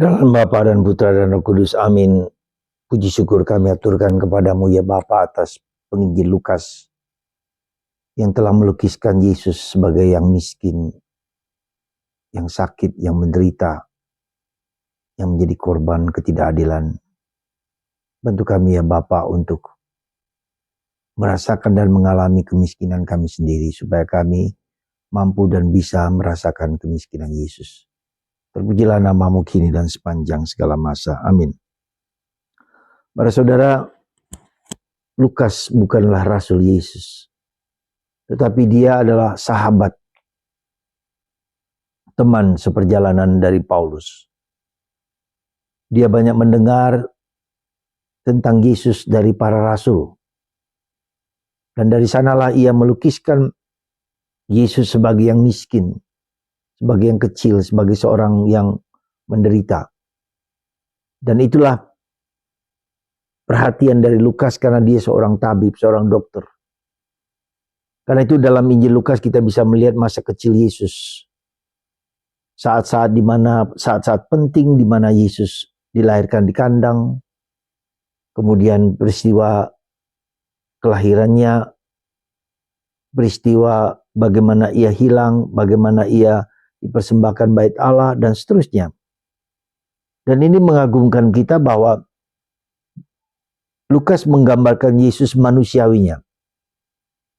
Dalam Bapa dan Putra dan Roh Kudus, amin. Puji syukur kami aturkan kepadamu ya Bapa atas penginjil Lukas yang telah melukiskan Yesus sebagai yang miskin, yang sakit, yang menderita, yang menjadi korban ketidakadilan. Bantu kami ya Bapa untuk merasakan dan mengalami kemiskinan kami sendiri supaya kami mampu dan bisa merasakan kemiskinan Yesus. Terpujilah namamu kini dan sepanjang segala masa. Amin. Para saudara, Lukas bukanlah Rasul Yesus, tetapi dia adalah sahabat, teman seperjalanan dari Paulus. Dia banyak mendengar tentang Yesus dari para rasul. Dan dari sanalah ia melukiskan Yesus sebagai yang miskin, sebagai yang kecil, sebagai seorang yang menderita. Dan itulah perhatian dari Lukas karena dia seorang tabib, seorang dokter. Karena itu dalam Injil Lukas kita bisa melihat masa kecil Yesus. Saat-saat penting di mana Yesus dilahirkan di kandang, kemudian peristiwa kelahirannya, peristiwa bagaimana ia hilang, bagaimana ia dipersembahkan bait Allah, dan seterusnya. Dan ini mengagumkan kita bahwa Lukas menggambarkan Yesus manusiawinya,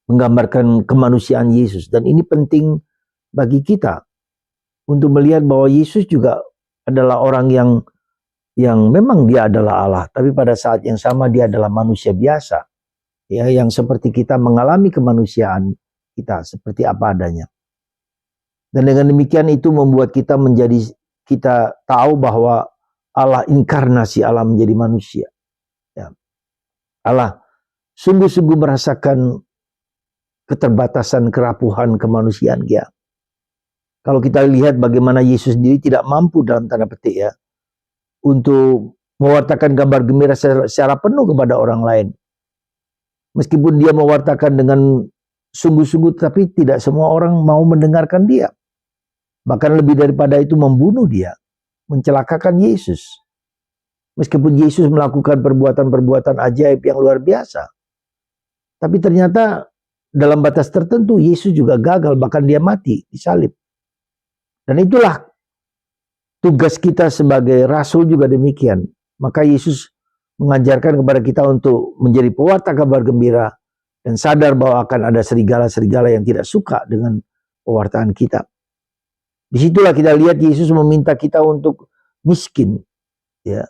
menggambarkan kemanusiaan Yesus. Dan ini penting bagi kita untuk melihat bahwa Yesus juga adalah orang yang memang dia adalah Allah, tapi pada saat yang sama dia adalah manusia biasa, ya, yang seperti kita mengalami kemanusiaan kita seperti apa adanya. Dan dengan demikian itu membuat kita tahu bahwa Allah inkarnasi, Allah menjadi manusia. Ya. Allah sungguh-sungguh merasakan keterbatasan, kerapuhan kemanusiaan dia. Kalau kita lihat bagaimana Yesus sendiri tidak mampu dalam tanda petik ya, untuk mewartakan kabar gembira secara penuh kepada orang lain. Meskipun dia mewartakan dengan sungguh-sungguh, tapi tidak semua orang mau mendengarkan dia. Bahkan lebih daripada itu membunuh dia, mencelakakan Yesus. Meskipun Yesus melakukan perbuatan-perbuatan ajaib yang luar biasa. Tapi ternyata dalam batas tertentu Yesus juga gagal, bahkan dia mati, disalib. Dan itulah tugas kita sebagai rasul juga demikian. Maka Yesus mengajarkan kepada kita untuk menjadi pewarta kabar gembira dan sadar bahwa akan ada serigala-serigala yang tidak suka dengan pewartaan kita. Disitulah kita lihat Yesus meminta kita untuk miskin, ya,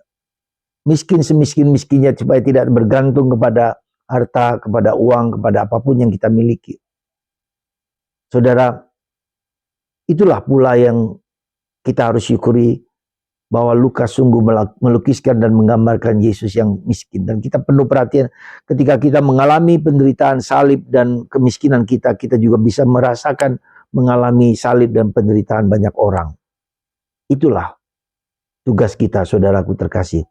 miskin semiskin-miskinnya supaya tidak bergantung kepada harta, kepada uang, kepada apapun yang kita miliki. Saudara, itulah pula yang kita harus syukuri, bahwa Lukas sungguh melukiskan dan menggambarkan Yesus yang miskin. Dan kita penuh perhatian ketika kita mengalami penderitaan salib dan kemiskinan kita juga bisa merasakan mengalami salib dan penderitaan banyak orang. Itulah tugas kita, saudaraku terkasih,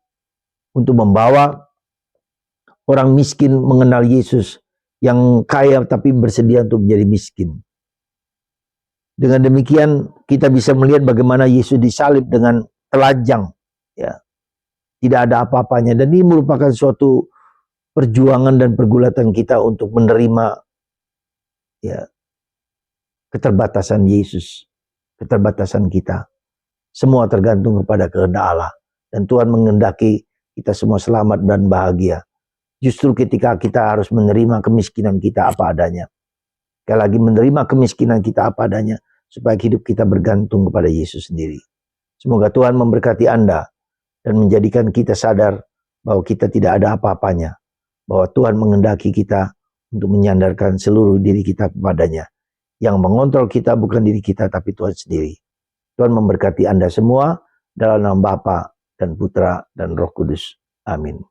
untuk membawa orang miskin mengenal Yesus yang kaya tapi bersedia untuk menjadi miskin. Dengan demikian kita bisa melihat bagaimana Yesus disalib dengan telanjang, ya, tidak ada apa-apanya. Dan ini merupakan suatu perjuangan dan pergulatan kita untuk menerima, ya, keterbatasan Yesus, keterbatasan kita. Semua tergantung kepada kehendak Allah, dan Tuhan menghendaki kita semua selamat dan bahagia. Justru ketika kita harus menerima kemiskinan kita apa adanya. Sekali lagi, menerima kemiskinan kita apa adanya, supaya hidup kita bergantung kepada Yesus sendiri. Semoga Tuhan memberkati Anda dan menjadikan kita sadar bahwa kita tidak ada apa-apanya, bahwa Tuhan menghendaki kita untuk menyandarkan seluruh diri kita kepadanya. Yang mengontrol kita bukan diri kita, tapi Tuhan sendiri. Tuhan memberkati Anda semua dalam nama Bapa dan Putra dan Roh Kudus. Amin.